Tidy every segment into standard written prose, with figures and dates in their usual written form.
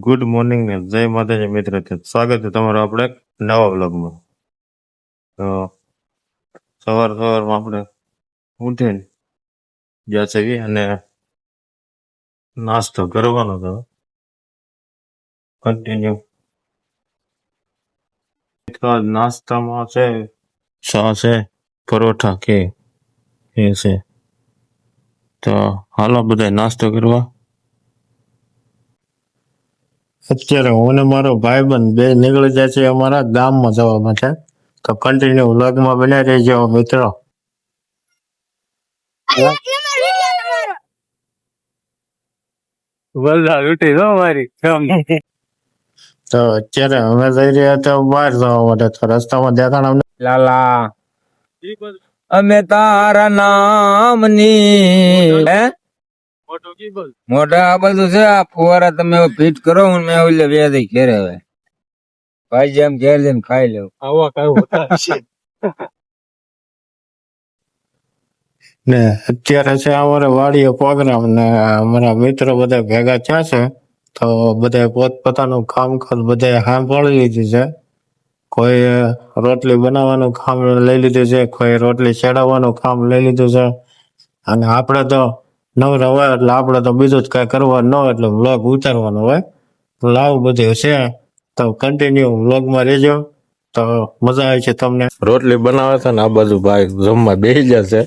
Good morning ને જય માતાજી મિત્ર. સ્વાગત છે તમારું આપણે નવા વ્લોગમાં. તો સવારમાં આપણે ઉઠીને ગયા છે અને નાસ્તો કરવાનો હતો કન્ટિન્યુ. નાસ્તામાં છે ચા છે, પરોઠા કે એ છે. તો હાલો બધા નાસ્તો કરવા. અત્યારે હું ને મારો ભાઈબંધ બે નીકળી જાય છે અમારા ગામમાં જવા માટે. તો કન્ટિન્યુ વ્લોગમાં બન્યા રહેજો મિત્રો. તો અત્યારે અમે જઈ રહ્યા હતા બહાર જવા માટે. તો રસ્તામાં દેખાણ અમને લાલા અમે તારા નામની મોઢા આ બધું છે. આ ફુવારા તમે ફીટ કરો હું મેં ઓલે વ્યાધી ઘેરે હવે ભાઈ જેમ ઘેર જઈને ખાઈ લેવું. આવા કઈ હોતા છે ને અત્યારે છે અમારે વાડીએ પ્રોગ્રામ ને અમારા મિત્રો બધા ભેગા થયા છે. તો બધા પોતપોતાનું કામકાજ બધા સાંભળી લીધું છે. કોઈ રોટલી બનાવવાનું કામ લઈ લીધું છે, કોઈ રોટલી ચડાવવાનું કામ લઈ લીધું છે. અને આપણે તો નવરા હોય એટલે આપણે તો બીજું જ કઈ કરવાનું ન હોય એટલે વ્લોગ ઉતારવાનો હોય. લાવું બધું છે તો કન્ટિન્યુ વ્લોગમાં રહેજો તો મજા આવે છે તમને. રોટલી બનાવે છે ને આ બાજુ ભાઈ જમવા બેસી જશે.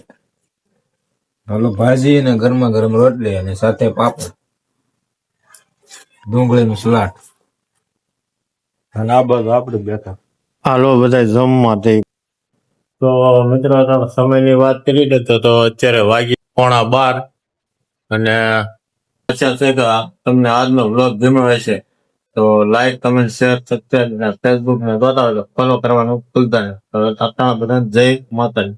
હાલો ભાજી ને ગરમા ગરમ રોટલી અને સાથે પાપડ, ડુંગળીનું સલાડ અને આ બાજુ આપણે બેઠા. હાલો બધા જમવા થઈ. તો મિત્રો સમયની વાત કરી દેતો તો અત્યારે વાગી 11:15 અને આશા છે કે તમને આજનો વ્લોગ ગમ્યો હશે. તો લાઈક, કમેન્ટ, શેર, સબસ્ક્રાઈબ અને ફેસબુક ને જોતા હોય તો ફોલો કરવાનું ભૂલતા નહીં. તો બધા જય માતાજી.